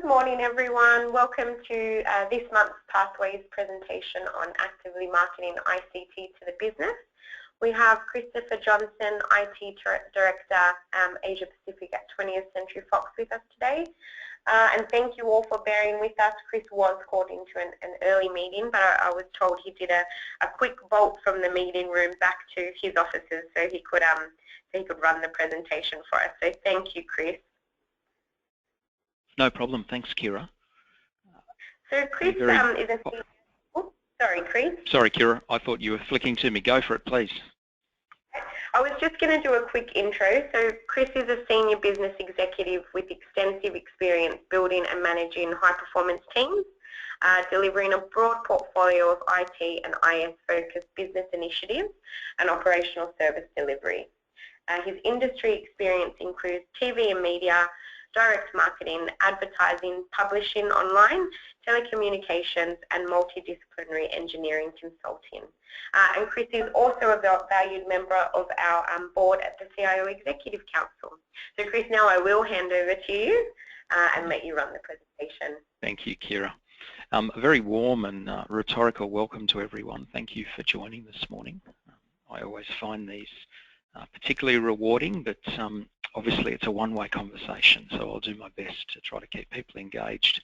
Good morning, everyone. Welcome to this month's Pathways presentation on actively marketing ICT to the business. We have Christopher Johnson, IT Director, Asia Pacific at 20th Century Fox with us today. And thank you all for bearing with us. Chris was called into an early meeting, but I was told he did a quick bolt from the meeting room back to his offices so he could run the presentation for us. So thank you, Chris. No problem. Thanks, Kira. So Chris is a... Oh, sorry, Chris. Sorry, Kira. I thought you were flicking to me. Go for it, please. I was just going to do a quick intro. So Chris is a senior business executive with extensive experience building and managing high-performance teams, delivering a broad portfolio of IT and IS-focused business initiatives and operational service delivery. His industry experience includes TV and media, direct marketing, advertising, publishing online, telecommunications, and multidisciplinary engineering consulting. And Chris is also a valued member of our board at the CIO Executive Council. So Chris, now I will hand over to you and let you run the presentation. Thank you, Kira. A very warm and rhetorical welcome to everyone. Thank you for joining this morning. I always find these particularly rewarding, but obviously it's a one-way conversation, so I'll do my best to try to keep people engaged.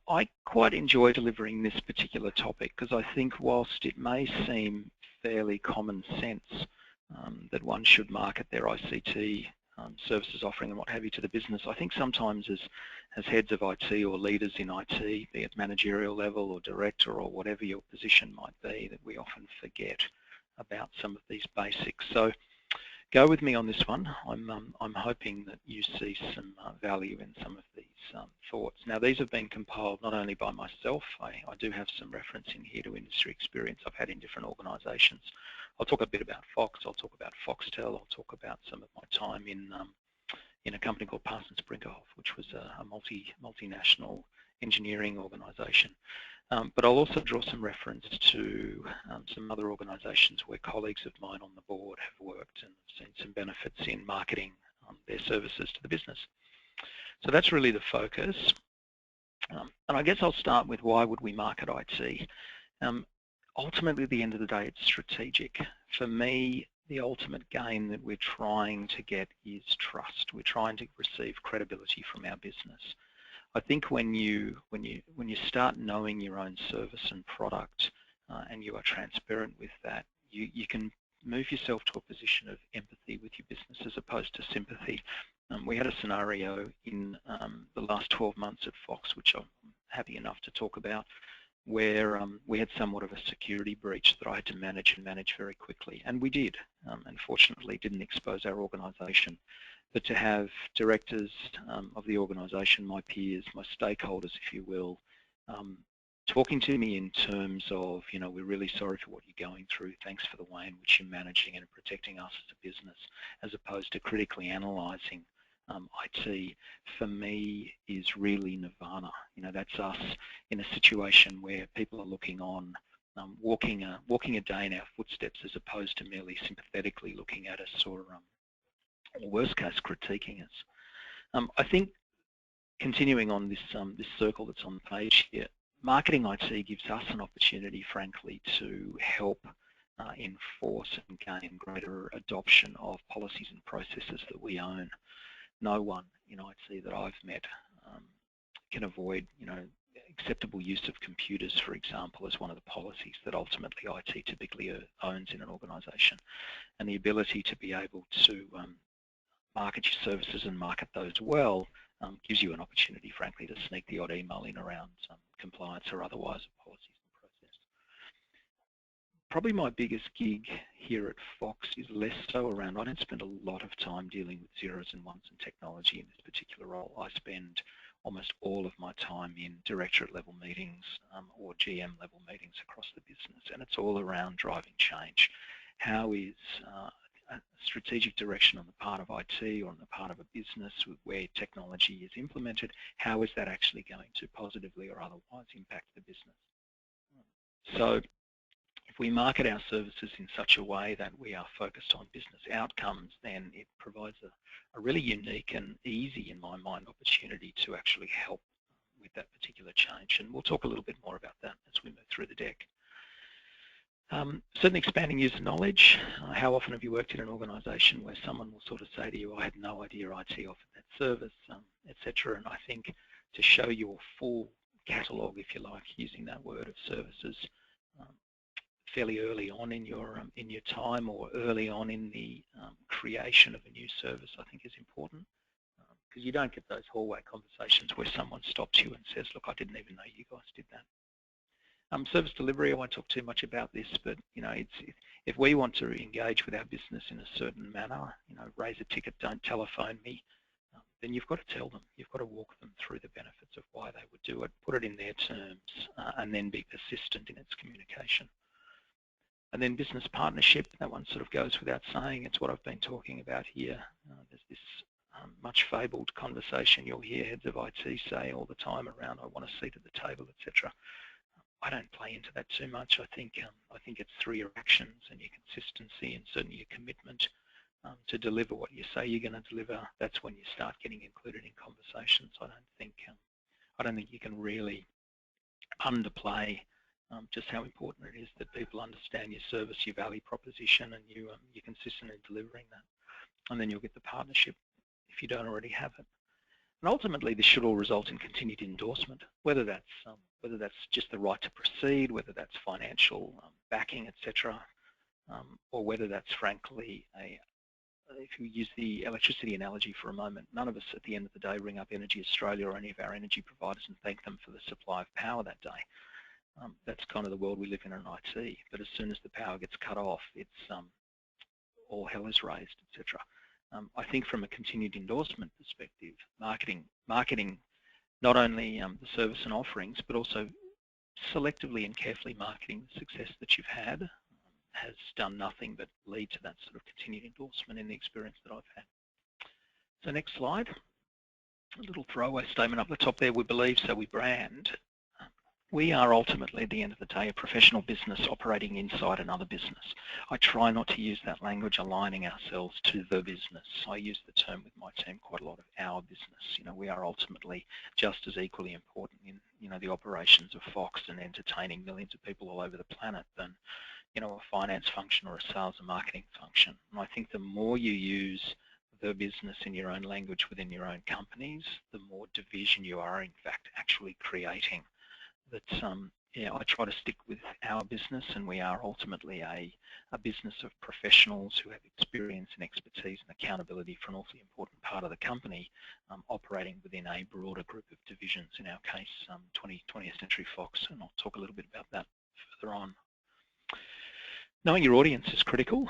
I quite enjoy delivering this particular topic because I think whilst it may seem fairly common sense that one should market their ICT services offering and what have you to the business, I think sometimes as heads of IT or leaders in IT, be it managerial level or director or whatever your position might be, that we often forget about some of these basics. So go with me on this one. I'm hoping that you see some value in some of these thoughts. Now, these have been compiled not only by myself. I do have some reference in here to industry experience I've had in different organisations. I'll talk a bit about Fox. I'll talk about Foxtel. I'll talk about some of my time in a company called Parsons Brinckerhoff, which was a multinational engineering organisation. But I'll also draw some reference to some other organisations where colleagues of mine on the board have worked and seen some benefits in marketing their services to the business. So that's really the focus. And I guess I'll start with why would we market IT? Ultimately, at the end of the day, it's strategic. For me, the ultimate gain that we're trying to get is trust. We're trying to receive credibility from our business. I think when you start knowing your own service and product and you are transparent with that, you can move yourself to a position of empathy with your business as opposed to sympathy. We had a scenario in the last 12 months at Fox, which I'm happy enough to talk about, where we had somewhat of a security breach that I had to manage very quickly, and we did. Unfortunately, didn't expose our organisation. But to have directors of the organisation, my peers, my stakeholders, if you will, talking to me in terms of, you know, we're really sorry for what you're going through, thanks for the way in which you're managing and protecting us as a business, as opposed to critically analysing IT, for me is really nirvana. You know, that's us in a situation where people are looking on, walking a day in our footsteps as opposed to merely sympathetically looking at us or worst case critiquing us. I think continuing on this circle that's on the page here, marketing IT gives us an opportunity, frankly, to help enforce and gain greater adoption of policies and processes that we own. No one in IT that I've met can avoid, you know, acceptable use of computers, for example, as one of the policies that ultimately IT typically owns in an organisation, and the ability to be able to market your services and market those well gives you an opportunity, frankly, to sneak the odd email in around compliance or otherwise of policies and process. Probably my biggest gig here at Fox is less so around, I don't spend a lot of time dealing with zeros and ones and technology in this particular role. I spend almost all of my time in directorate level meetings or GM level meetings across the business, and it's all around driving change. How is a strategic direction on the part of IT or on the part of a business where technology is implemented, how is that actually going to positively or otherwise impact the business? So if we market our services in such a way that we are focused on business outcomes, then it provides a really unique and easy, in my mind, opportunity to actually help that particular change. And we'll talk a little bit more about that as we move through the deck. Certainly expanding user knowledge. How often have you worked in an organisation where someone will sort of say to you, I had no idea IT offered that service, etc. And I think to show your full catalogue, if you like, using that word of services, fairly early on in your time, or early on in the creation of a new service, I think is important, because you don't get those hallway conversations where someone stops you and says, look, I didn't even know you guys did that. Service delivery, I won't talk too much about this, but if we want to engage with our business in a certain manner, raise a ticket, don't telephone me, then you've got to tell them. You've got to walk them through the benefits of why they would do it, put it in their terms, and then be persistent in its communication. And then business partnership, that one sort of goes without saying. It's what I've been talking about here. There's this much fabled conversation you'll hear heads of IT say all the time around, I want a seat at the table, etc. I don't play into that too much. I think it's through your actions and your consistency and certainly your commitment to deliver what you say you're going to deliver. That's when you start getting included in conversations. I don't think you can really underplay just how important it is that people understand your service, your value proposition, and you're consistent in delivering that. And then you'll get the partnership if you don't already have it. And ultimately, this should all result in continued endorsement, whether that's just the right to proceed, whether that's financial backing, etc., or whether that's frankly if you use the electricity analogy for a moment, none of us at the end of the day ring up Energy Australia or any of our energy providers and thank them for the supply of power that day. That's kind of the world we live in IT. But as soon as the power gets cut off, it's all hell is raised, etc. I think from a continued endorsement perspective, marketing not only the service and offerings, but also selectively and carefully marketing the success that you've had has done nothing but lead to that sort of continued endorsement in the experience that I've had. So next slide. A little throwaway statement up the top there, we believe, so we brand. We are ultimately, at the end of the day, a professional business operating inside another business. I try not to use that language aligning ourselves to the business. I use the term with my team quite a lot of our business. We are ultimately just as equally important in the operations of Fox and entertaining millions of people all over the planet than a finance function or a sales and marketing function. And I think the more you use the business in your own language within your own companies, the more division you are in fact actually creating. That I try to stick with our business, and we are ultimately a business of professionals who have experience and expertise and accountability for an awfully important part of the company, operating within a broader group of divisions, in our case 20th Century Fox, and I'll talk a little bit about that further on. Knowing your audience is critical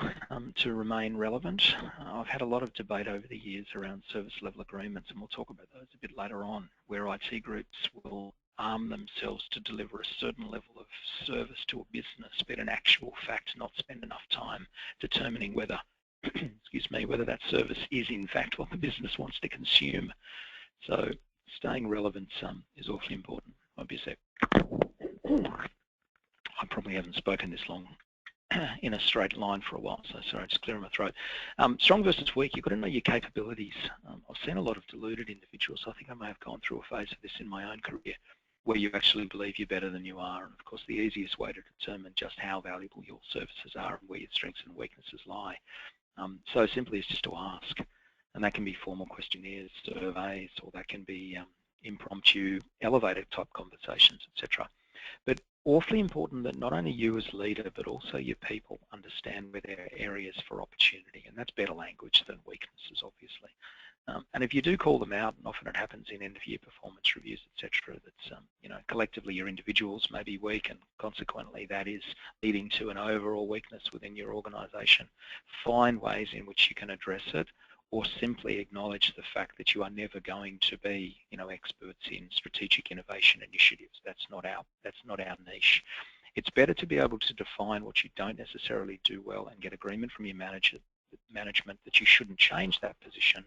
to remain relevant. I've had a lot of debate over the years around service level agreements, and we'll talk about those a bit later on, where IT groups will arm themselves to deliver a certain level of service to a business, but in actual fact not spend enough time determining whether, excuse me, whether that service is in fact what the business wants to consume. So staying relevant is awfully important. Might be a sec. I probably haven't spoken this long in a straight line for a while, so sorry, just clearing my throat. Strong versus weak, you've got to know your capabilities. I've seen a lot of deluded individuals. I think I may have gone through a phase of this in my own career, where you actually believe you're better than you are. And of course, the easiest way to determine just how valuable your services are and where your strengths and weaknesses lie, so simply is just to ask. And that can be formal questionnaires, surveys, or that can be impromptu, elevated type conversations, etc. But awfully important that not only you as leader, but also your people understand where there are areas for opportunity, and that's better language than weaknesses, obviously. And if you do call them out, and often it happens in end-of-year performance reviews, etc., that collectively your individuals may be weak, and consequently that is leading to an overall weakness within your organisation. Find ways in which you can address it, or simply acknowledge the fact that you are never going to be, experts in strategic innovation initiatives. That's not our niche. It's better to be able to define what you don't necessarily do well and get agreement from your management that you shouldn't change that position,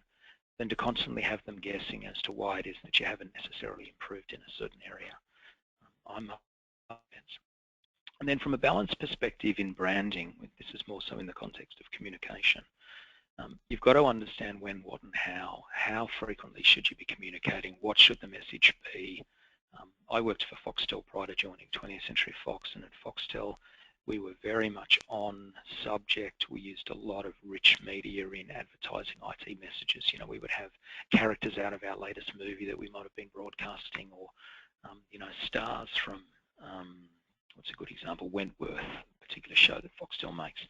than to constantly have them guessing as to why it is that you haven't necessarily improved in a certain area. And then from a balance perspective in branding, this is more so in the context of communication, you've got to understand when, what and how. How frequently should you be communicating? What should the message be? I worked for Foxtel prior to joining 20th Century Fox, and at Foxtel we were very much on subject. We used a lot of rich media in advertising IT messages. You know, we would have characters out of our latest movie that we might have been broadcasting, or you know, stars from what's a good example, Wentworth, a particular show that Foxtel makes.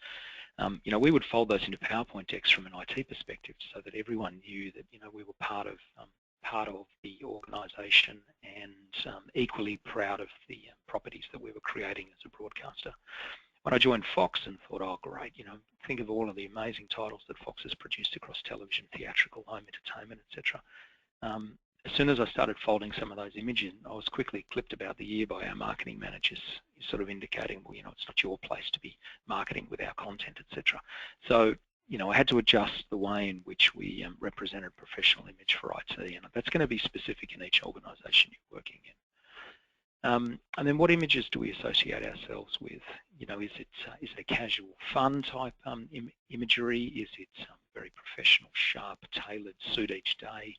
You know, we would fold those into PowerPoint decks from an IT perspective, so that everyone knew that, you know, we were part of the organisation, and equally proud of the properties that we were creating as a broadcaster. When I joined Fox and thought, oh great, you know, think of all of the amazing titles that Fox has produced across television, theatrical, home entertainment, etc. As soon as I started folding some of those images, I was quickly clipped about the ear by our marketing managers, sort of indicating, well, you know, it's not your place to be marketing with our content, etc. So, you know, I had to adjust the way in which we represented professional image for IT, and that's going to be specific in each organisation you're working in. And then what images do we associate ourselves with? You know, is it a casual fun type imagery? Is it very professional, sharp, tailored, suit each day?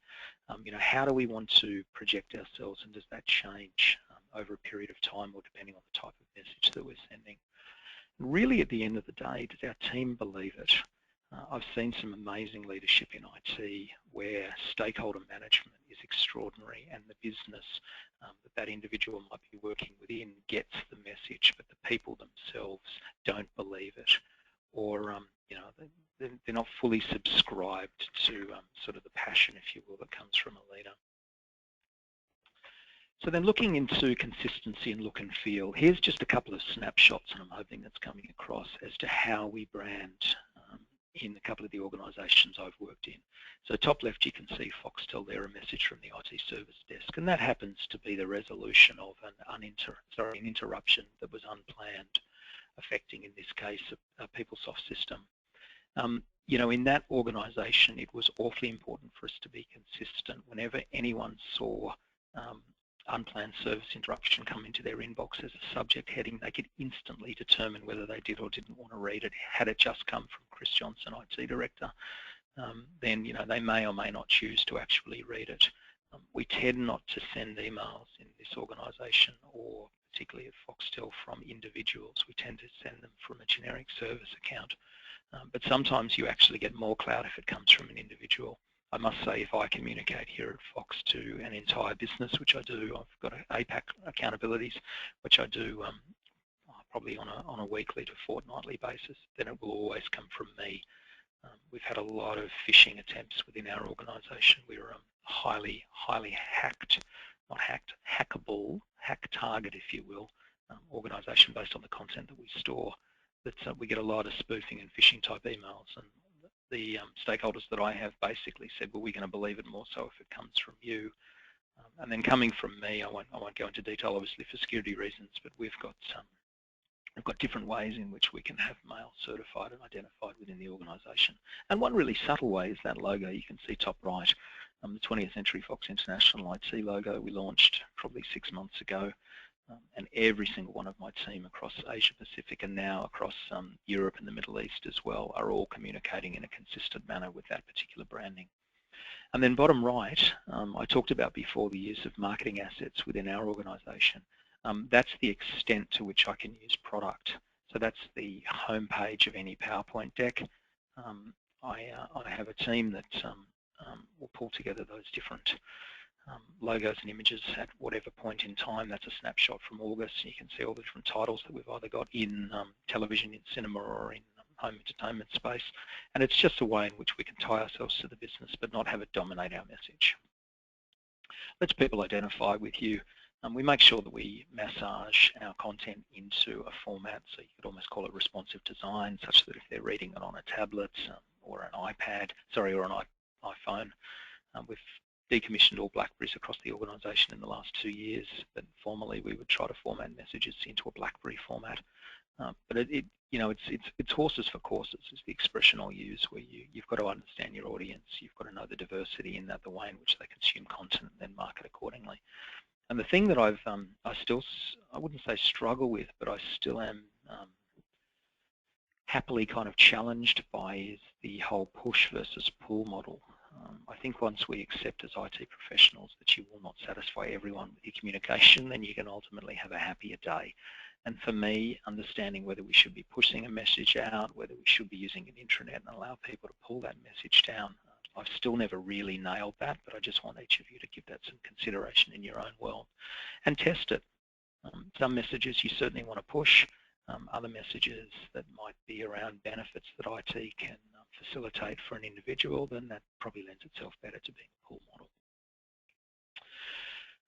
You know, how do we want to project ourselves, and does that change over a period of time, or depending on the type of message that we're sending? Really, at the end of the day, does our team believe it? I've seen some amazing leadership in IT where stakeholder management is extraordinary, and the business that individual might be working within gets the message, but the people themselves don't believe it, or you know, they're not fully subscribed to sort of the passion, if you will, that comes from a leader. So then, looking into consistency and look and feel, here's just a couple of snapshots, and I'm hoping that's coming across, as to how we brand in a couple of the organisations I've worked in. So top left, you can see Foxtel there, a message from the IT service desk, and that happens to be the resolution of an interruption that was unplanned, affecting, in this case, a PeopleSoft system. You know, in that organisation, it was awfully important for us to be consistent. Whenever anyone saw unplanned service interruption come into their inbox as a subject heading, they could instantly determine whether they did or didn't want to read it. Had it just come from Chris Johnson, IT Director, then, you know, they may or may not choose to actually read it. We tend not to send emails in this organisation, or particularly at Foxtel, from individuals. We tend to send them from a generic service account. But sometimes you actually get more clout if it comes from an individual. I must say, if I communicate here at Fox to an entire business, which I do, I've got APAC accountabilities, which I do probably on a weekly to fortnightly basis, then it will always come from me. We've had a lot of phishing attempts within our organisation. We're a highly hacked, not hacked, hackable, hack target, if you will, organisation based on the content that we store. That we get a lot of spoofing and phishing type emails, and the stakeholders that I have basically said, well, we're going to believe it more so if it comes from you. And then coming from me, I won't go into detail, obviously, for security reasons, but we've got different ways in which we can have mail certified and identified within the organisation. And one really subtle way is that logo you can see top right, the 20th Century Fox International IT logo we launched probably 6 months ago. And every single one of my team across Asia Pacific, and now across Europe and the Middle East as well, are all communicating in a consistent manner with that particular branding. And then bottom right, I talked about before the use of marketing assets within our organisation. That's the extent to which I can use product. So that's the home page of any PowerPoint deck. I have a team that will pull together those different logos and images at whatever point in time. That's a snapshot from August. You can see all the different titles that we've either got in television, in cinema, or in home entertainment space. And it's just a way in which we can tie ourselves to the business but not have it dominate our message. Let's people identify with you. We make sure that we massage our content into a format, so you could almost call it responsive design, such that if they're reading it on a tablet or an iPad, or an iPhone, we've decommissioned all BlackBerries across the organisation in the last 2 years, but formerly we would try to format messages into a BlackBerry format. But it's horses for courses is the expression I'll use, where you've got to understand your audience, you've got to know the diversity in that, the way in which they consume content, and then market accordingly. And the thing that I wouldn't say struggle with, but I still am happily kind of challenged by, is the whole push versus pull model. I think once we accept as IT professionals that you will not satisfy everyone with your communication, then you can ultimately have a happier day. And for me, understanding whether we should be pushing a message out, whether we should be using an intranet and allow people to pull that message down, I've still never really nailed that, but I just want each of you to give that some consideration in your own world and test it. Some messages you certainly want to push, other messages that might be around benefits that IT can facilitate for an individual, then that probably lends itself better to being a pull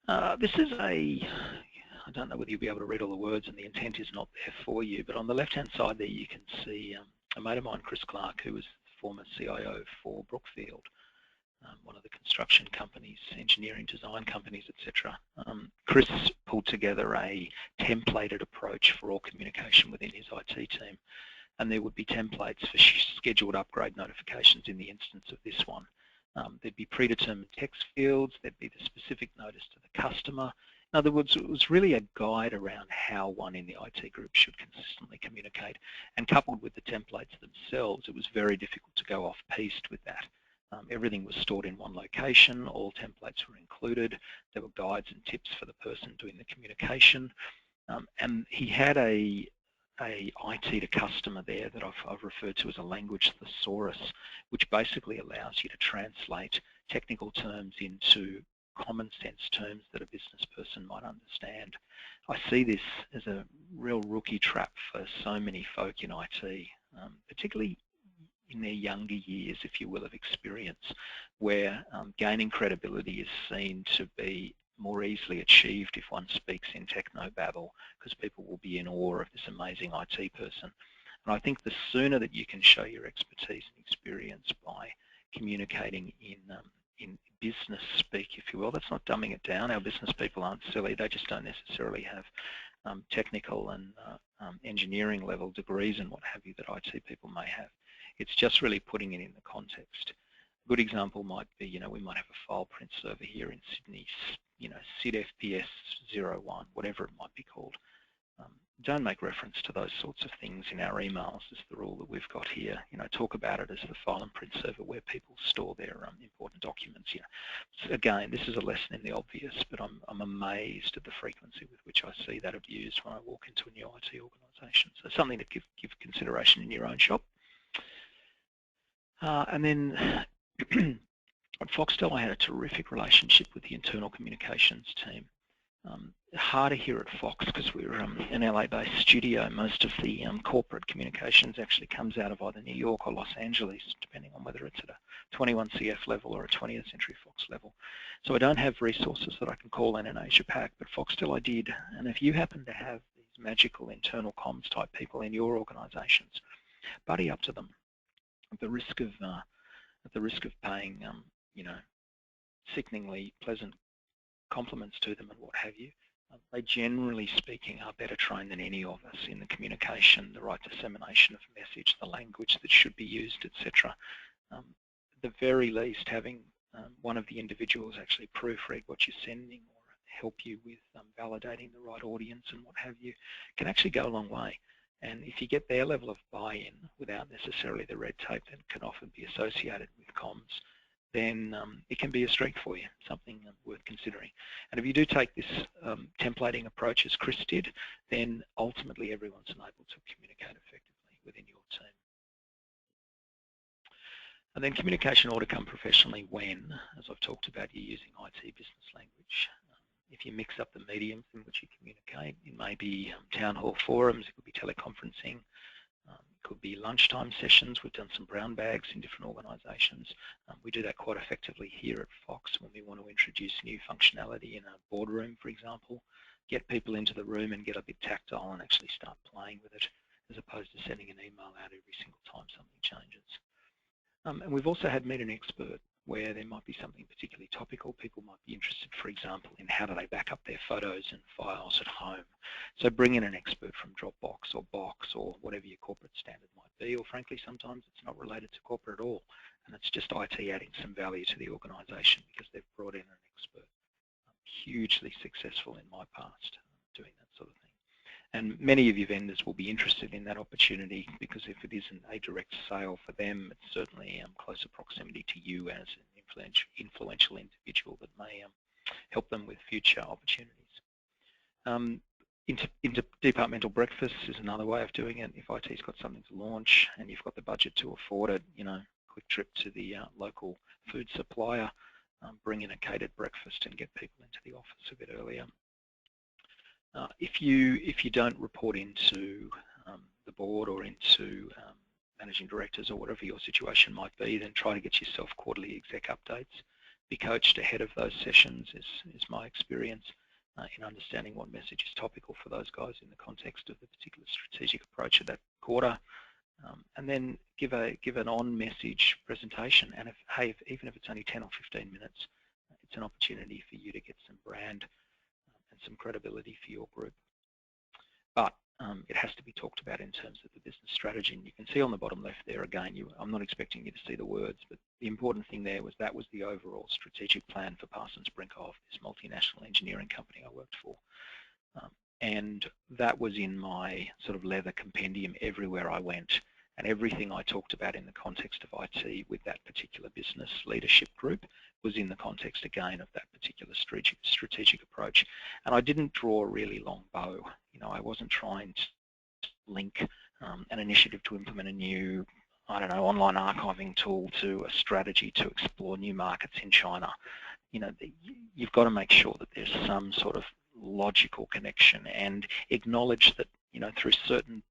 model. This is I don't know whether you'll be able to read all the words and the intent is not there for you, but on the left-hand side there you can see a mate of mine, Chris Clark, who was the former CIO for Brookfield, one of the construction companies, engineering design companies, etc. Chris pulled together a templated approach for all communication within his IT team, and there would be templates for scheduled upgrade notifications in the instance of this one. There'd be predetermined text fields, there'd be the specific notice to the customer. In other words, it was really a guide around how one in the IT group should consistently communicate, and coupled with the templates themselves, it was very difficult to go off-piste with that. Everything was stored in one location, all templates were included, there were guides and tips for the person doing the communication, and he had a IT to customer there that I've referred to as a language thesaurus, which basically allows you to translate technical terms into common sense terms that a business person might understand. I see this as a real rookie trap for so many folk in IT, particularly in their younger years, if you will, of experience, where gaining credibility is seen to be more easily achieved if one speaks in technobabble, because people will be in awe of this amazing IT person. And I think the sooner that you can show your expertise and experience by communicating in business speak, if you will, that's not dumbing it down. Our business people aren't silly. They just don't necessarily have technical and engineering level degrees and what have you that IT people may have. It's just really putting it in the context. A good example might be, we might have a file print server here in Sydney, SID FPS 01, whatever it might be called. Don't make reference to those sorts of things in our emails is the rule that we've got here. Talk about it as the file and print server where people store their important documents. So again, this is a lesson in the obvious, but I'm amazed at the frequency with which I see that abused when I walk into a new IT organisation. So something to give consideration in your own shop. And then at Foxtel, I had a terrific relationship with the internal communications team. Harder here at Fox because we're an LA-based studio. Most of the corporate communications actually comes out of either New York or Los Angeles, depending on whether it's at a 21CF level or a 20th Century Fox level. So I don't have resources that I can call in Asia Pac, but Foxtel I did. And if you happen to have these magical internal comms type people in your organisations, buddy up to them. At the risk of paying, sickeningly pleasant compliments to them and what have you, they generally speaking are better trained than any of us in the communication, the right dissemination of message, the language that should be used, etc. At the very least, having one of the individuals actually proofread what you're sending or help you with validating the right audience and what have you can actually go a long way. And if you get their level of buy-in without necessarily the red tape that can often be associated with comms, then it can be a strength for you, something worth considering. And if you do take this templating approach as Chris did, then ultimately everyone's enabled to communicate effectively within your team. And then communication ought to come professionally when, as I've talked about, you're using IT business language. If you mix up the mediums in which you communicate, it may be town hall forums, it could be teleconferencing, it could be lunchtime sessions. We've done some brown bags in different organisations. We do that quite effectively here at Fox when we want to introduce new functionality in a boardroom, for example, get people into the room and get a bit tactile and actually start playing with it, as opposed to sending an email out every single time something changes. And we've also had Meet an Expert, where there might be something particularly topical. People might be interested, for example, in how do they back up their photos and files at home. So bring in an expert from Dropbox or Box or whatever your corporate standard might be, or frankly, sometimes it's not related to corporate at all, and it's just IT adding some value to the organisation because they've brought in an expert. Hugely successful in my past doing that sort of thing. And many of your vendors will be interested in that opportunity because if it isn't a direct sale for them, it's certainly closer proximity to you as an influential individual that may help them with future opportunities. Interdepartmental breakfasts is another way of doing it. If IT's got something to launch and you've got the budget to afford it, you know, quick trip to the local food supplier, bring in a catered breakfast and get people into the office a bit earlier. If you don't report into the board or into managing directors or whatever your situation might be, then try to get yourself quarterly exec updates. Be coached ahead of those sessions is my experience in understanding what message is topical for those guys in the context of the particular strategic approach of that quarter, and then give an on-message presentation. And even if it's only 10 or 15 minutes, it's an opportunity for you to get some brand and some credibility for your group. But it has to be talked about in terms of the business strategy. And you can see on the bottom left there again, I'm not expecting you to see the words, but the important thing there was that was the overall strategic plan for Parsons Brinkhoff, this multinational engineering company I worked for. And that was in my sort of leather compendium everywhere I went. And everything I talked about in the context of IT with that particular business leadership group was in the context again of that particular strategic approach. And I didn't draw a really long bow. You know, I wasn't trying to link an initiative to implement a new, I don't know, online archiving tool to a strategy to explore new markets in China. You know, you've got to make sure that there's some sort of logical connection and acknowledge that, you know, through certain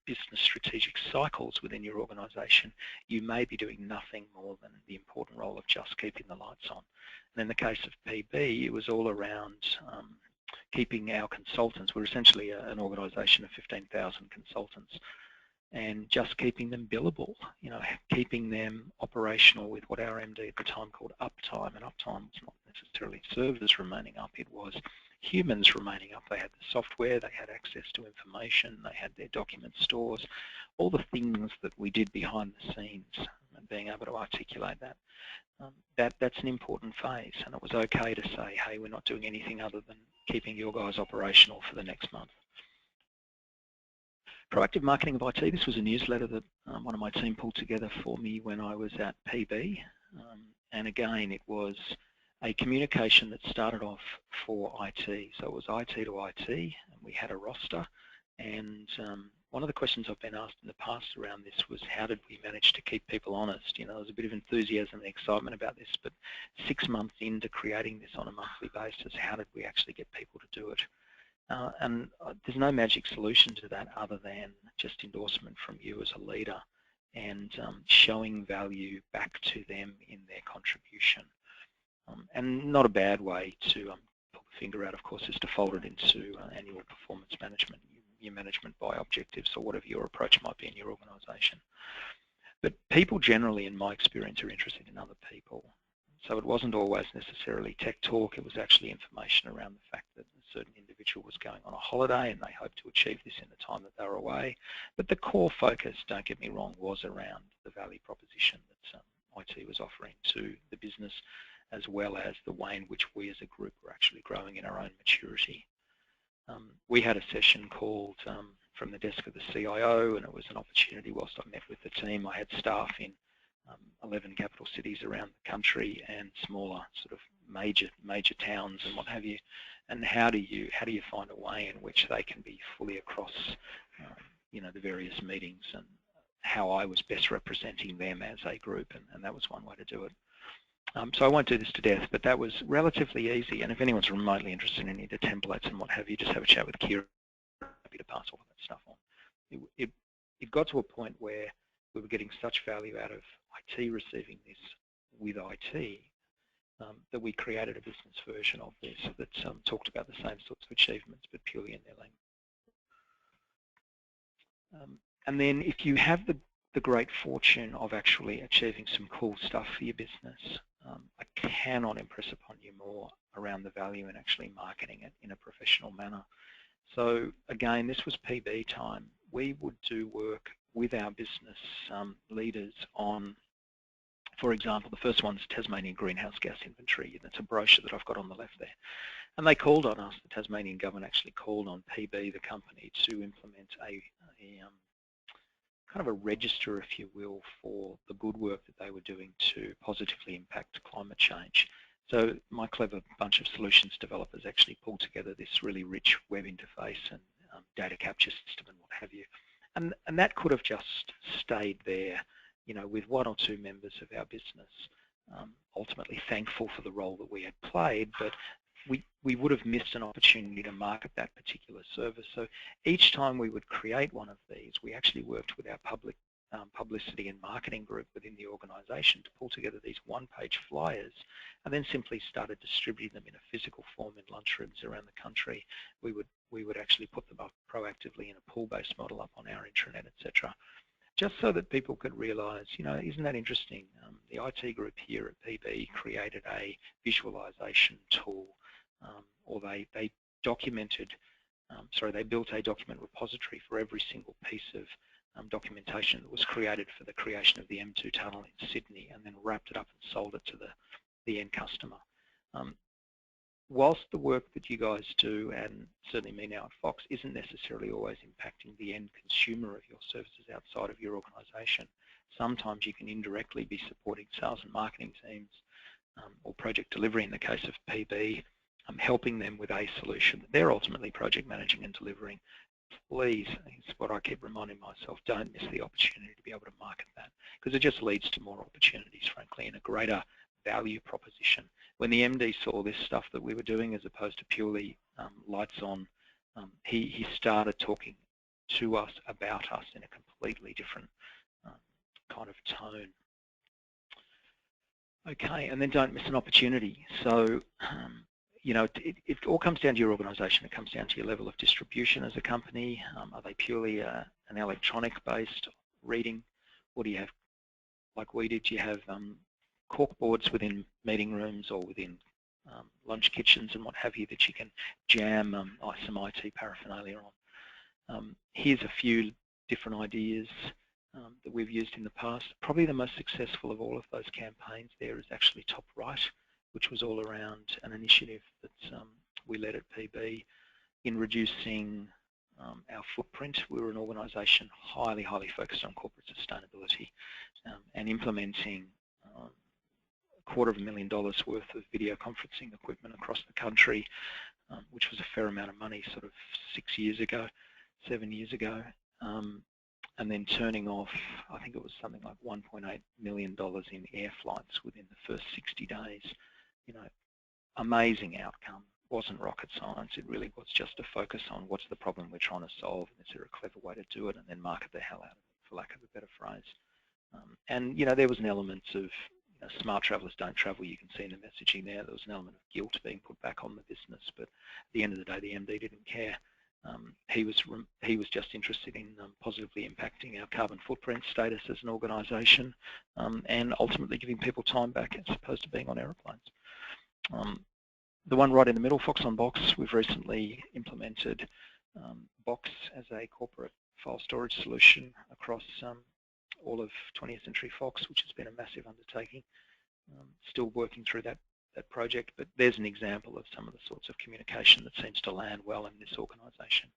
business strategic cycles within your organisation, you may be doing nothing more than the important role of just keeping the lights on. And in the case of PB, it was all around keeping our consultants. We're essentially an organisation of 15,000 consultants, and just keeping them billable, you know, keeping them operational with what our MD at the time called uptime. And uptime was not necessarily servers remaining up, it was humans remaining up. They had the software, they had access to information, they had their document stores, all the things that we did behind the scenes, and being able to articulate that. That's an important phase, and it was okay to say, hey, we're not doing anything other than keeping your guys operational for the next month. Proactive marketing of IT, this was a newsletter that one of my team pulled together for me when I was at PB, and again it was a communication that started off for IT. So it was IT to IT, and we had a roster, and one of the questions I've been asked in the past around this was, how did we manage to keep people honest? You know, there was a bit of enthusiasm and excitement about this, but 6 months into creating this on a monthly basis, how did we actually get people to do it? And there's no magic solution to that other than just endorsement from you as a leader and showing value back to them in their contribution. And not a bad way to pull the finger out, of course, is to fold it into annual performance management, your management by objectives, or whatever your approach might be in your organisation. But people generally, in my experience, are interested in other people. So it wasn't always necessarily tech talk, it was actually information around the fact that a certain individual was going on a holiday and they hoped to achieve this in the time that they were away. But the core focus, don't get me wrong, was around the value proposition that IT was offering to the business, as well as the way in which we as a group were actually growing in our own maturity. We had a session called From the Desk of the CIO, and it was an opportunity whilst I met with the team. I had staff in 11 capital cities around the country and smaller sort of major towns and what have you. And how do you find a way in which they can be fully across you know, the various meetings, and how I was best representing them as a group, and that was one way to do it. So I won't do this to death, but that was relatively easy. And if anyone's remotely interested in any of the templates and what have you, just have a chat with Kira. Happy to pass all of that stuff on. It got to a point where we were getting such value out of IT receiving this with IT that we created a business version of this that talked about the same sorts of achievements, but purely in their language. And then if you have the great fortune of actually achieving some cool stuff for your business, I cannot impress upon you more around the value in actually marketing it in a professional manner. So again, this was PB time. We would do work with our business leaders on, for example, the first one's Tasmanian greenhouse gas inventory. That's a brochure that I've got on the left there. And they called on us, the Tasmanian government actually called on PB, the company, to implement a kind of a register, if you will, for the good work that they were doing to positively impact climate change. So my clever bunch of solutions developers actually pulled together this really rich web interface and data capture system and what have you. And that could have just stayed there, you know, with one or two members of our business, ultimately thankful for the role that we had played, but we would have missed an opportunity to market that particular service. So each time we would create one of these, we actually worked with our publicity and marketing group within the organisation to pull together these one-page flyers, and then simply started distributing them in a physical form in lunchrooms around the country. We would actually put them up proactively in a pull-based model up on our intranet, etc., just so that people could realise, you know, isn't that interesting? The IT group here at PB created a visualisation tool, or they documented, they built a document repository for every single piece of documentation that was created for the creation of the M2 tunnel in Sydney, and then wrapped it up and sold it to the end customer. Whilst the work that you guys do, and certainly me now at Fox, isn't necessarily always impacting the end consumer of your services outside of your organisation, sometimes you can indirectly be supporting sales and marketing teams or project delivery in the case of PB, helping them with a solution that they're ultimately project managing and delivering. Please, it's what I keep reminding myself, don't miss the opportunity to be able to market that, because it just leads to more opportunities, frankly, and a greater value proposition. When the MD saw this stuff that we were doing as opposed to purely lights on, he started talking to us about us in a completely different kind of tone. Okay, and then don't miss an opportunity. So, you know, it all comes down to your organisation. It comes down to your level of distribution as a company. Are they purely an electronic-based reading, or do you have, like we did, do you have cork boards within meeting rooms or within lunch kitchens and what have you that you can jam some IT paraphernalia on? Here's a few different ideas that we've used in the past. Probably the most successful of all of those campaigns there is actually top right, which was all around an initiative that we led at PB in reducing our footprint. We were an organisation highly focused on corporate sustainability and implementing $250,000 worth of video conferencing equipment across the country, which was a fair amount of money, sort of 7 years ago, and then turning off, I think it was something like $1.8 million in air flights within the first 60 days. You know, amazing outcome. Wasn't rocket science. It really was just a focus on what's the problem we're trying to solve, and is there a clever way to do it, and then market the hell out of it, for lack of a better phrase. And you know, there was an element of, you know, smart travellers don't travel. You can see in the messaging there. There was an element of guilt being put back on the business, but at the end of the day, the MD didn't care. He was just interested in positively impacting our carbon footprint status as an organisation, and ultimately giving people time back as opposed to being on aeroplanes. The one right in the middle, Fox on Box, we've recently implemented Box as a corporate file storage solution across all of 20th Century Fox, which has been a massive undertaking. Still working through that project, but there's an example of some of the sorts of communication that seems to land well in this organisation.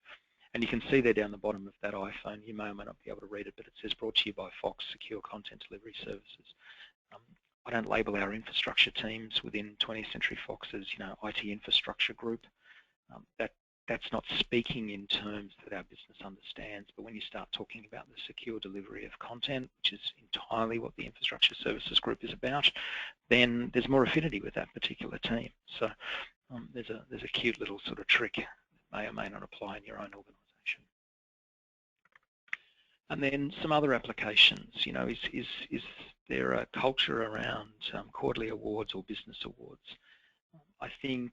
And you can see there down the bottom of that iPhone, you may or may not be able to read it, but it says brought to you by Fox Secure Content Delivery Services. I don't label our infrastructure teams within 20th Century Fox as, you know, IT infrastructure group. That's not speaking in terms that our business understands, but when you start talking about the secure delivery of content, which is entirely what the infrastructure services group is about, then there's more affinity with that particular team. So there's a cute little sort of trick that may or may not apply in your own organisation. And then some other applications, you know, is there a culture around quarterly awards or business awards? I think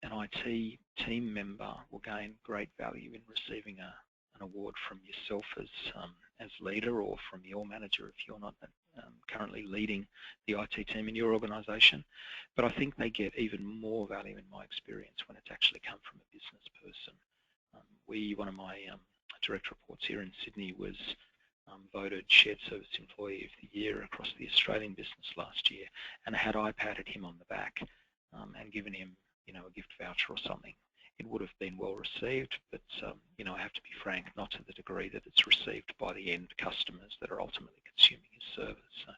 an IT team member will gain great value in receiving an award from yourself as leader, or from your manager if you're not currently leading the IT team in your organisation. But I think they get even more value in my experience when it's actually come from a business person. One of my direct reports here in Sydney was voted Shared Service Employee of the Year across the Australian business last year, and had I patted him on the back and given him, you know, a gift voucher or something, it would have been well received, but you know, I have to be frank, not to the degree that it's received by the end customers that are ultimately consuming his service. So,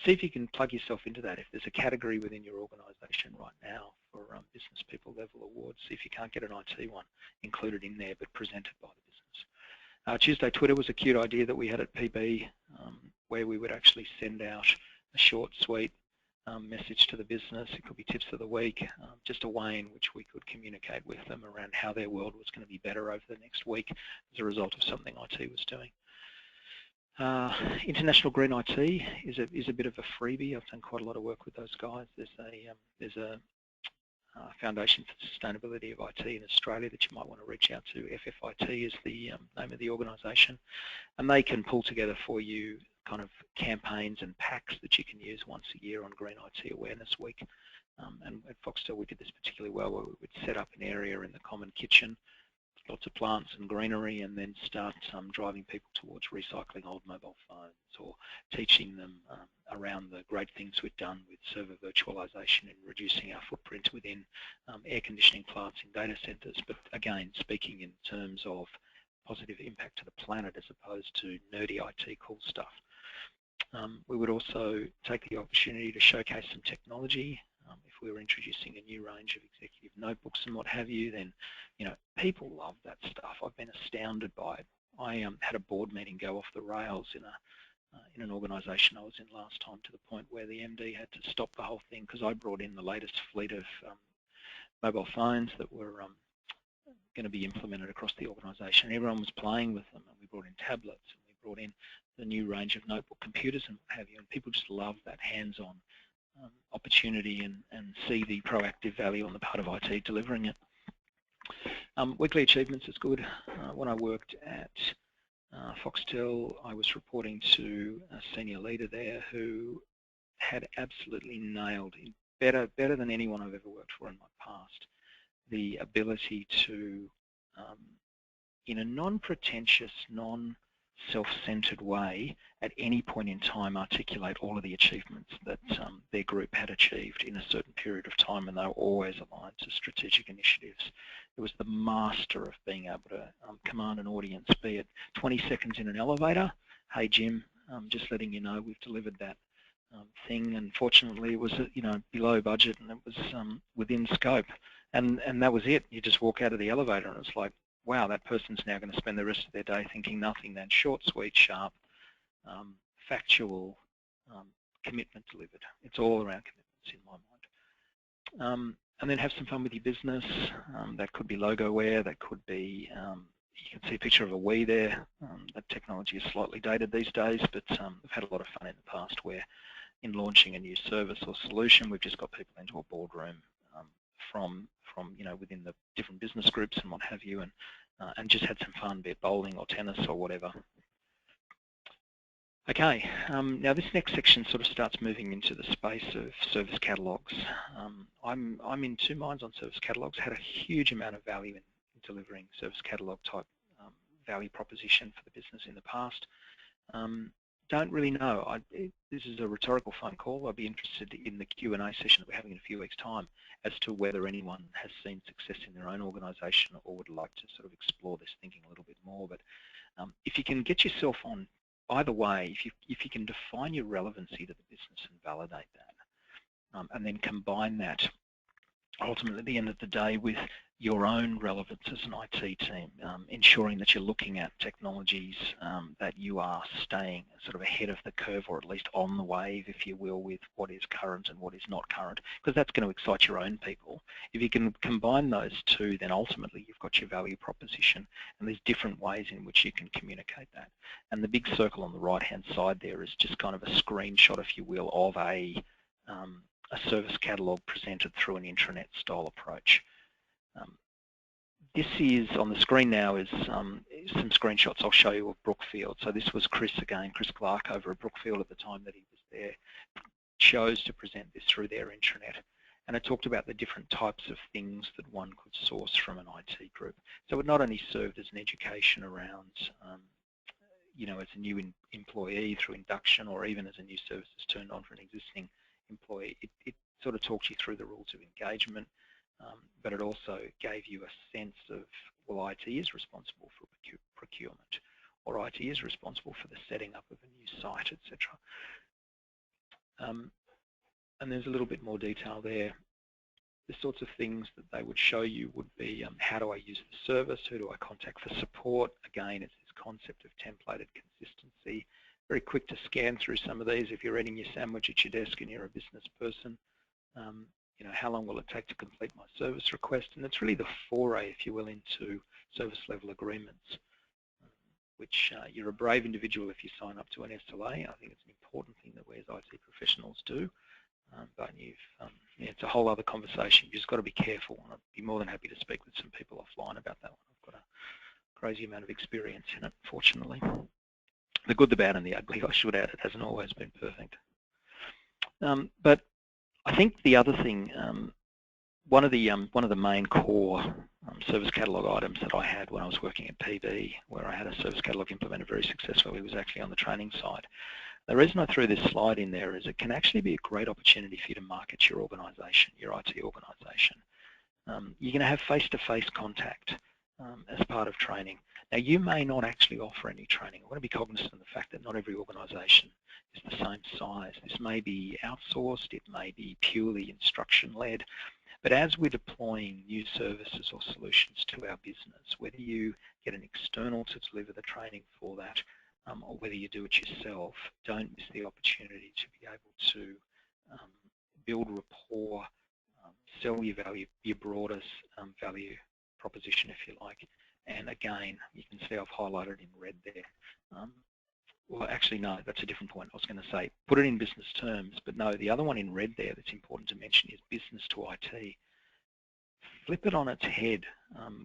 see if you can plug yourself into that. If there's a category within your organisation right now for business people level awards, see if you can't get an IT one included in there but presented by the business. Tuesday Twitter was a cute idea that we had at PB, where we would actually send out a short, sweet message to the business. It could be tips of the week, just a way in which we could communicate with them around how their world was going to be better over the next week as a result of something IT was doing. International Green IT is a bit of a freebie. I've done quite a lot of work with those guys. There's a Foundation for the Sustainability of IT in Australia that you might want to reach out to. FFIT is the name of the organisation, and they can pull together for you kind of campaigns and packs that you can use once a year on Green IT Awareness Week. And at Foxtel we did this particularly well, where we would set up an area in the common kitchen, lots of plants and greenery, and then start driving people towards recycling old mobile phones, or teaching them around the great things we've done with server virtualization and reducing our footprint within air conditioning plants in data centers, but again speaking in terms of positive impact to the planet as opposed to nerdy IT cool stuff. We would also take the opportunity to showcase some technology. If we were introducing a new range of executive notebooks and what have you, then you know, people love that stuff. I've been astounded by it. I had a board meeting go off the rails in an organisation I was in last time, to the point where the MD had to stop the whole thing because I brought in the latest fleet of mobile phones that were going to be implemented across the organisation. Everyone was playing with them, and we brought in tablets, and we brought in the new range of notebook computers and what have you, and people just love that hands-on opportunity and see the proactive value on the part of IT delivering it. Weekly achievements is good. When I worked at Foxtel, I was reporting to a senior leader there who had absolutely nailed, better than anyone I've ever worked for in my past, the ability to, in a non-pretentious, non-self-centered way, at any point in time articulate all of the achievements that their group had achieved in a certain period of time, and they were always aligned to strategic initiatives. It was the master of being able to command an audience, be it 20 seconds in an elevator. Hey Jim, just letting you know we've delivered that thing, and fortunately it was below budget, and it was within scope, and that was it. You just walk out of the elevator and it's like, wow, that person's now going to spend the rest of their day thinking nothing than short, sweet, sharp, factual commitment delivered. It's all around commitments in my mind. And then have some fun with your business. That could be logo wear, that could be, you can see a picture of a Wii there. That technology is slightly dated these days, but we've had a lot of fun in the past where in launching a new service or solution, we've just got people into a boardroom from within the different business groups and what have you, and just had some fun, be it bowling or tennis or whatever. Okay, now this next section sort of starts moving into the space of service catalogues. I'm in two minds on service catalogues. Had a huge amount of value in delivering service catalogue type value proposition for the business in the past. Don't really know. This is a rhetorical phone call. I'd be interested in the Q&A session that we're having in a few weeks' time as to whether anyone has seen success in their own organisation or would like to sort of explore this thinking a little bit more. But if you can get yourself on either way, if you can define your relevancy to the business and validate that, and then combine that ultimately at the end of the day with your own relevance as an IT team, ensuring that you're looking at technologies that you are staying sort of ahead of the curve, or at least on the wave, if you will, with what is current and what is not current, because that's going to excite your own people. If you can combine those two, then ultimately you've got your value proposition, and there's different ways in which you can communicate that. And the big circle on the right-hand side there is just kind of a screenshot, if you will, of a service catalogue presented through an intranet style approach. This is on the screen now is some screenshots I'll show you of Brookfield. So this was Chris again, Chris Clark over at Brookfield at the time that he was there, chose to present this through their intranet. And it talked about the different types of things that one could source from an IT group. So it not only served as an education around, as a new employee through induction, or even as a new service is turned on for an existing employee, it sort of talks you through the rules of engagement, but it also gave you a sense of, well, IT is responsible for procurement, or IT is responsible for the setting up of a new site, etc. And there's a little bit more detail there. The sorts of things that they would show you would be, how do I use the service? Who do I contact for support? Again, it's this concept of templated consistency. Very quick to scan through some of these. If you're eating your sandwich at your desk and you're a business person, you know, how long will it take to complete my service request? And it's really the foray, if you will, into service level agreements, which you're a brave individual if you sign up to an SLA. I think it's an important thing that we as IT professionals do. But yeah, it's a whole other conversation. You've just got to be careful, and I'd be more than happy to speak with some people offline about that one. I've got a crazy amount of experience in it, fortunately. The good, the bad, and the ugly, I should add. It hasn't always been perfect. But I think the other thing, one of the main core service catalogue items that I had when I was working at PB, where I had a service catalogue implemented very successfully, was actually on the training side. The reason I threw this slide in there is it can actually be a great opportunity for you to market your organisation, your IT organisation. You're going to have face-to-face contact as part of training. Now, you may not actually offer any training. I want to be cognizant of the fact that not every organisation is the same size. This may be outsourced, it may be purely instruction-led, but as we're deploying new services or solutions to our business, whether you get an external to deliver the training for that, or whether you do it yourself, don't miss the opportunity to be able to build rapport, sell your value, your broadest value proposition, if you like. And again, you can see I've highlighted in red there. Well, actually, no, that's a different point. I was going to say, put it in business terms, but no, the other one in red there that's important to mention is business to IT. Flip it on its head.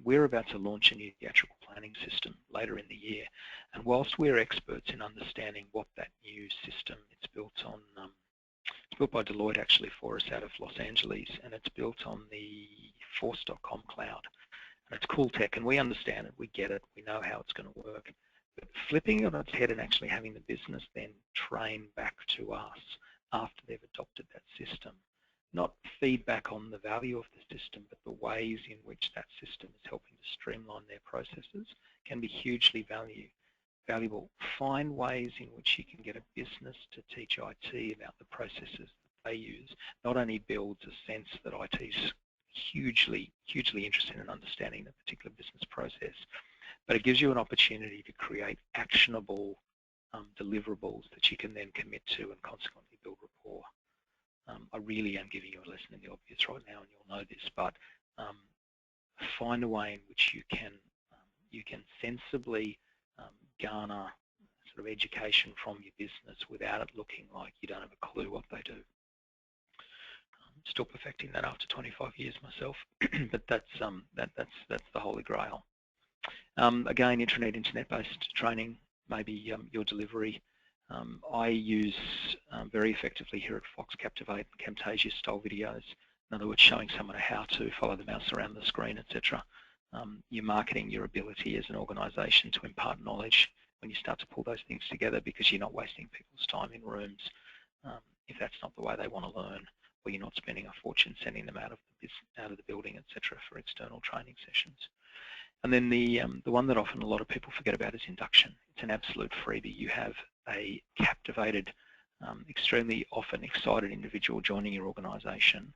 We're about to launch a new theatrical planning system later in the year, and whilst we're experts in understanding what that new system, it's built on, it's built by Deloitte actually for us out of Los Angeles, and it's built on the Force.com cloud. And it's cool tech, and we understand it, we get it, we know how it's going to work. But flipping it on its head and actually having the business then train back to us after they've adopted that system, not feedback on the value of the system, but the ways in which that system is helping to streamline their processes, can be hugely valuable. Find ways in which you can get a business to teach IT about the processes that they use. Not only builds a sense that IT is hugely interested in understanding the particular business process, but it gives you an opportunity to create actionable deliverables that you can then commit to and consequently build rapport. I really am giving you a lesson in the obvious right now, and you'll know this, but find a way in which you can sensibly garner sort of education from your business without it looking like you don't have a clue what they do. Still perfecting that after 25 years myself, but that's the holy grail. Again, internet-based training, maybe your delivery. I use very effectively here at Fox Captivate and Camtasia style videos. In other words, showing someone how to follow the mouse around the screen, etc. You're marketing your ability as an organisation to impart knowledge when you start to pull those things together, because you're not wasting people's time in rooms if that's not the way they want to learn, or you're not spending a fortune sending them out of the building, etc. for external training sessions. And then the one that often a lot of people forget about is induction. It's an absolute freebie. You have a captivated, extremely often excited individual joining your organisation.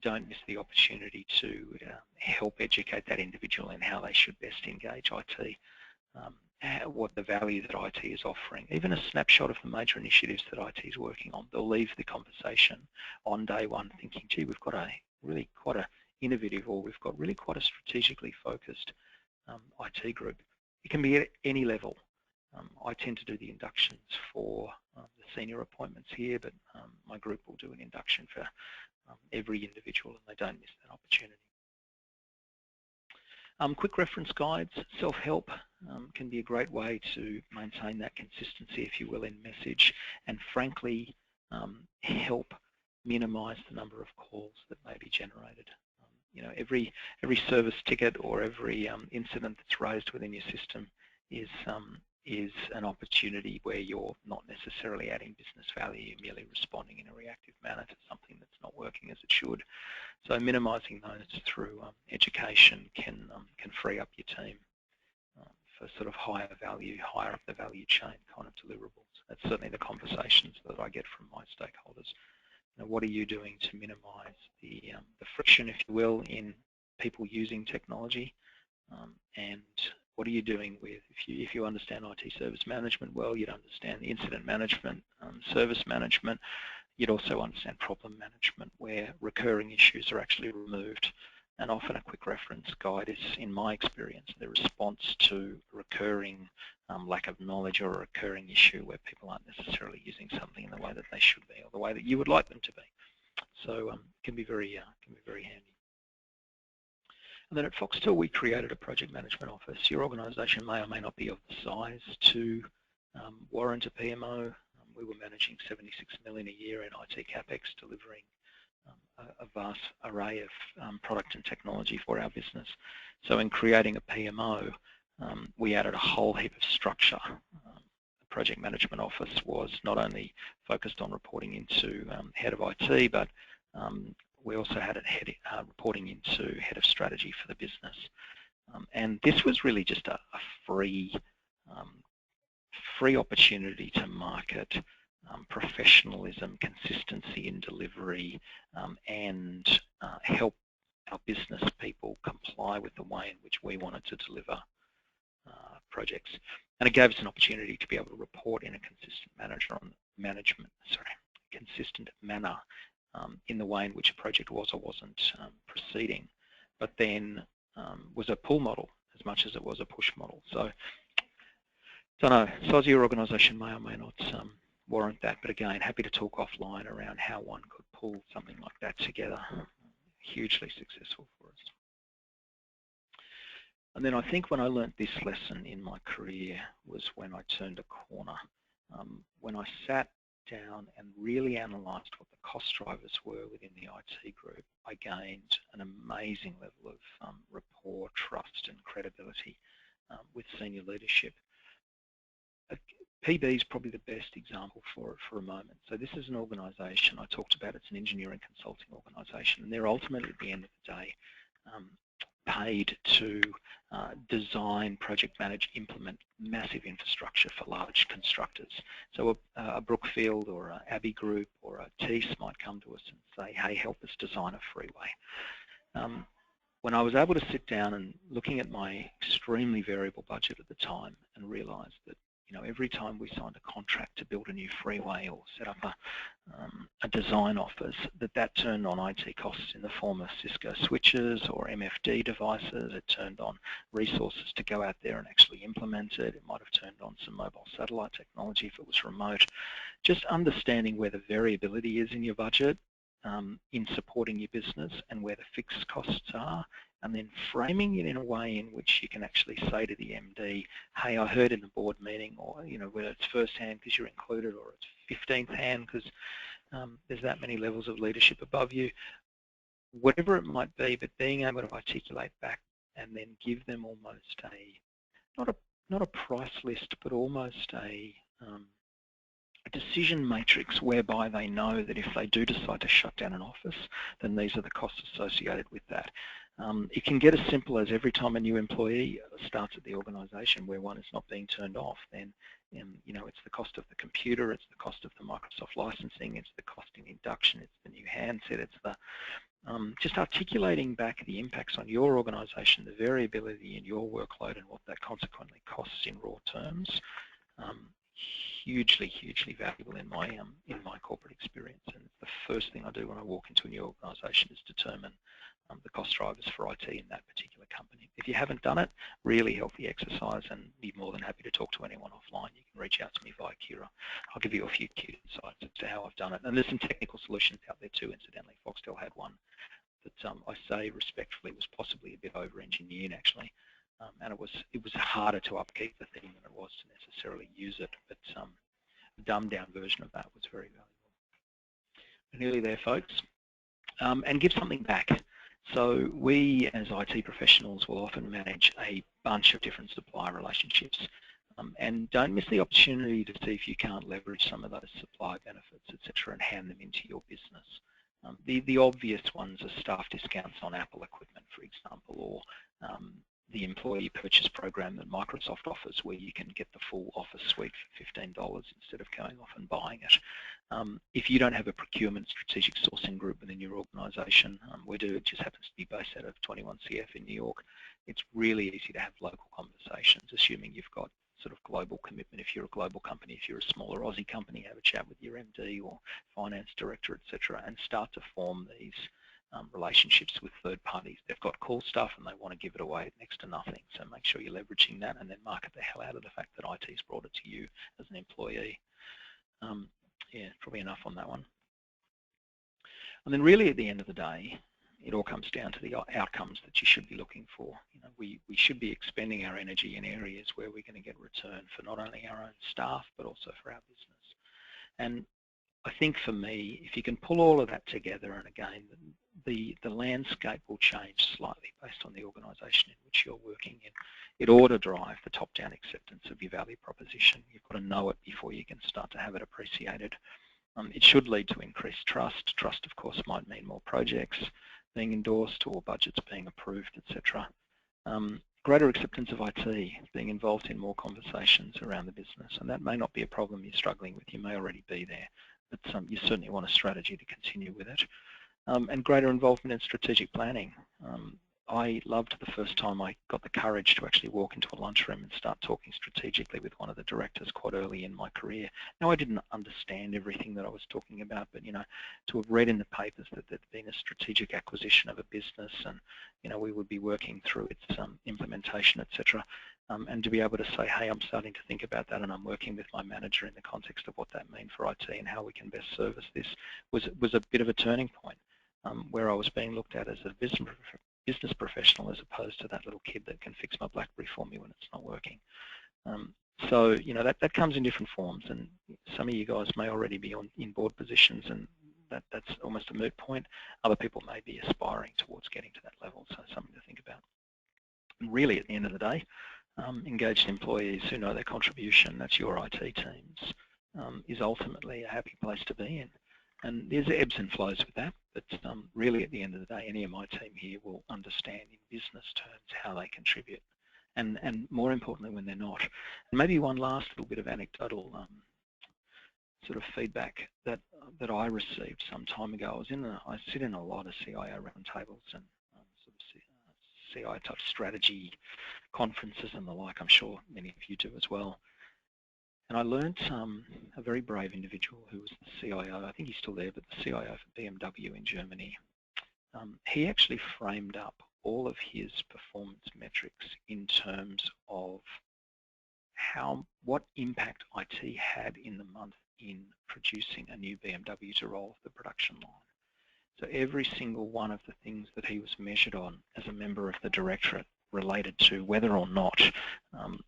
Don't miss the opportunity to help educate that individual in how they should best engage IT, what the value that IT is offering. Even a snapshot of the major initiatives that IT is working on. They'll leave the conversation on day one thinking, gee, we've got a really quite a innovative, or we've got really quite a strategically focused IT group. It can be at any level. I tend to do the inductions for the senior appointments here, but my group will do an induction for every individual, and they don't miss that opportunity. Quick reference guides, self-help can be a great way to maintain that consistency, if you will, in message, and frankly help minimise the number of calls that may be generated. You know, every service ticket or every incident that's raised within your system is an opportunity where you're not necessarily adding business value, you're merely responding in a reactive manner to something that's not working as it should. So minimising those through education can free up your team for sort of higher up the value chain kind of deliverables. That's certainly the conversations that I get from my stakeholders. What are you doing to minimise the friction, if you will, in people using technology, and what are you doing with, if you understand IT service management well, you'd understand incident management, service management, you'd also understand problem management where recurring issues are actually removed. And often a quick reference guide is, in my experience, the response to recurring lack of knowledge or a recurring issue where people aren't necessarily using something in the way that they should be or the way that you would like them to be. So it can be very handy. And then at Foxtel, we created a project management office. Your organisation may or may not be of the size to warrant a PMO. We were managing 76 million a year in IT CapEx, delivering a vast array of product and technology for our business. So in creating a PMO, we added a whole heap of structure. The project management office was not only focused on reporting into head of IT, but we also had it reporting into head of strategy for the business. And this was really just a free opportunity to market professionalism, consistency in delivery, and help our business people comply with the way in which we wanted to deliver projects. And it gave us an opportunity to be able to report in a consistent manner in the way in which a project was or wasn't proceeding, but then was a pull model as much as it was a push model. So, don't know, size of your organisation may or may not warrant that, but again, happy to talk offline around how one could pull something like that together. Hugely successful for us. And then I think when I learnt this lesson in my career was when I turned a corner. When I sat down and really analysed what the cost drivers were within the IT group, I gained an amazing level of rapport, trust and credibility with senior leadership. PB is probably the best example for it for a moment. So this is an organisation I talked about. It's an engineering consulting organisation, and they're ultimately at the end of the day paid to design, project manage, implement massive infrastructure for large constructors. So a Brookfield or a Abbey Group or a TEAS might come to us and say, hey, help us design a freeway. When I was able to sit down and looking at my extremely variable budget at the time and realise that every time we signed a contract to build a new freeway or set up a design office, that turned on IT costs in the form of Cisco switches or MFD devices. It turned on resources to go out there and actually implement it. It might have turned on some mobile satellite technology if it was remote. Just understanding where the variability is in your budget in supporting your business and where the fixed costs are, and then framing it in a way in which you can actually say to the MD, hey, I heard in the board meeting, or whether it's first hand because you're included or it's 15th hand because there's that many levels of leadership above you, whatever it might be, but being able to articulate back and then give them almost not a price list, but almost a decision matrix whereby they know that if they do decide to shut down an office, then these are the costs associated with that. It can get as simple as every time a new employee starts at the organisation where one is not being turned off, then it's the cost of the computer, it's the cost of the Microsoft licensing, it's the cost in induction, it's the new handset, it's the just articulating back the impacts on your organisation, the variability in your workload and what that consequently costs in raw terms. Hugely valuable in my corporate experience, and the first thing I do when I walk into a new organisation is determine the cost drivers for IT in that particular company. If you haven't done it, really healthy exercise, and be more than happy to talk to anyone offline. You can reach out to me via Kira. I'll give you a few key insights as to how I've done it. And there's some technical solutions out there too, incidentally. Foxtel had one that I say respectfully was possibly a bit over-engineered actually. And it was harder to upkeep the thing than it was to necessarily use it, but a dumbed down version of that was very valuable. We're nearly there, folks. And give something back. So we as IT professionals will often manage a bunch of different supplier relationships, and don't miss the opportunity to see if you can't leverage some of those supply benefits, etc., and hand them into your business. The obvious ones are staff discounts on Apple equipment, for example, or the employee purchase program that Microsoft offers, where you can get the full Office suite for $15 instead of going off and buying it. If you don't have a procurement strategic sourcing group within your organisation, we do. It just happens to be based out of 21CF in New York. It's really easy to have local conversations, assuming you've got sort of global commitment. If you're a global company, if you're a smaller Aussie company, have a chat with your MD or finance director, etc., and start to form these relationships with third parties. They've got cool stuff and they want to give it away at next to nothing. So make sure you're leveraging that, and then market the hell out of the fact that IT's brought it to you as an employee. Yeah, probably enough on that one. And then really at the end of the day, it all comes down to the outcomes that you should be looking for. You know, we should be expending our energy in areas where we're going to get return for not only our own staff, but also for our business. And I think for me, if you can pull all of that together, and again, the landscape will change slightly based on the organisation in which you're working in. It ought to drive the top-down acceptance of your value proposition. You've got to know it before you can start to have it appreciated. It should lead to increased trust. Trust, of course, might mean more projects being endorsed or budgets being approved, etc. Greater acceptance of IT, being involved in more conversations around the business, and that may not be a problem you're struggling with. You may already be there, but you certainly want a strategy to continue with it. And greater involvement in strategic planning. I loved the first time I got the courage to actually walk into a lunchroom and start talking strategically with one of the directors quite early in my career. Now, I didn't understand everything that I was talking about, but, you know, to have read in the papers that there'd been a strategic acquisition of a business and, you know, we would be working through its implementation, etc. And to be able to say, hey, I'm starting to think about that and I'm working with my manager in the context of what that means for IT and how we can best service this was a bit of a turning point where I was being looked at as a business professional as opposed to that little kid that can fix my BlackBerry for me when it's not working. So, you know, that comes in different forms, and some of you guys may already be in board positions, and that's almost a moot point. Other people may be aspiring towards getting to that level, so something to think about. And really, at the end of the day, engaged employees who know their contribution, that's your IT teams, is ultimately a happy place to be in. And there's ebbs and flows with that, but really at the end of the day, any of my team here will understand in business terms how they contribute, and more importantly when they're not. And maybe one last little bit of anecdotal sort of feedback that I received some time ago. I sit in a lot of CIO roundtables and sort of CIO type strategy conferences and the like. I'm sure many of you do as well. And I learnt a very brave individual who was the CIO, I think he's still there, but the CIO for BMW in Germany. He actually framed up all of his performance metrics in terms of what impact IT had in the month in producing a new BMW to roll off the production line. So every single one of the things that he was measured on as a member of the directorate related to whether or not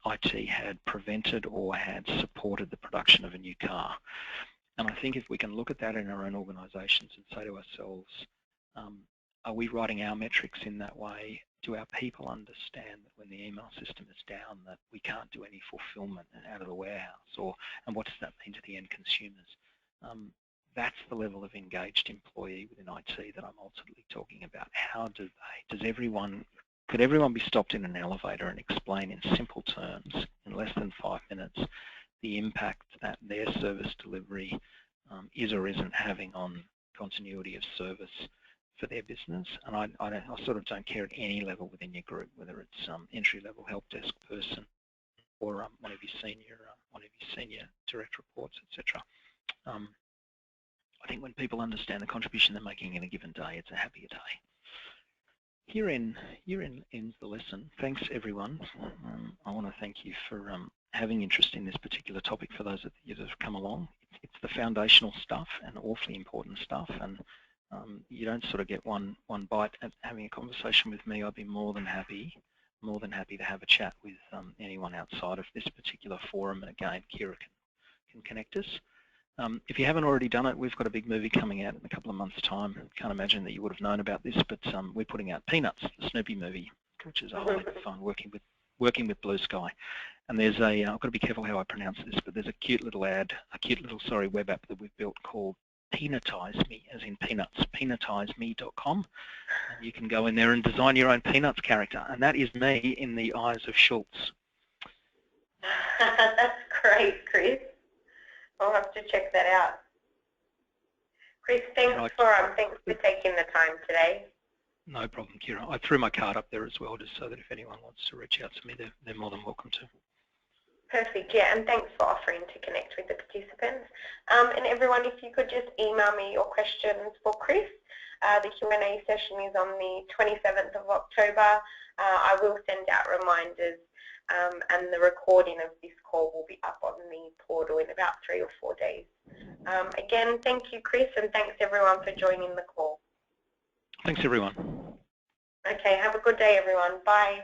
IT had prevented or had supported the production of a new car. And I think if we can look at that in our own organisations and say to ourselves, are we writing our metrics in that way? Do our people understand that when the email system is down that we can't do any fulfilment out of the warehouse? And what does that mean to the end consumers? That's the level of engaged employee within IT that I'm ultimately talking about. How do they, could everyone be stopped in an elevator and explain in simple terms, in less than 5 minutes, the impact that their service delivery is or isn't having on continuity of service for their business? And I sort of don't care at any level within your group, whether it's entry-level help desk person or one of your senior direct reports, etc. I think when people understand the contribution they're making in a given day, it's a happier day. Herein ends the lesson. Thanks, everyone. I want to thank you for having interest in this particular topic. For those of you that have come along, it's the foundational stuff and awfully important stuff. And you don't sort of get one bite at having a conversation with me. I'd be more than happy to have a chat with anyone outside of this particular forum. And again, Kira can connect us. If you haven't already done it, we've got a big movie coming out in a couple of months' time. Can't imagine that you would have known about this, but we're putting out Peanuts, the Snoopy movie, which is a whole heap of fun working with Blue Sky. And there's I've got to be careful how I pronounce this, but there's a cute little web app that we've built called peanutize me, as in peanuts, peanutizeme.com. And you can go in there and design your own Peanuts character. And that is me in the eyes of Schultz. That's great, Chris. I'll have to check that out. Chris, thanks for taking the time today. No problem, Kira. I threw my card up there as well, just so that if anyone wants to reach out to me, they're more than welcome to. Perfect, yeah, and thanks for offering to connect with the participants. And everyone, if you could just email me your questions for Chris. The Q&A session is on the 27th of October. I will send out reminders, and the recording of this call will be up on the portal in about 3 or 4 days. Again, thank you, Chris, and thanks everyone for joining the call. Thanks, everyone. Okay, have a good day, everyone. Bye.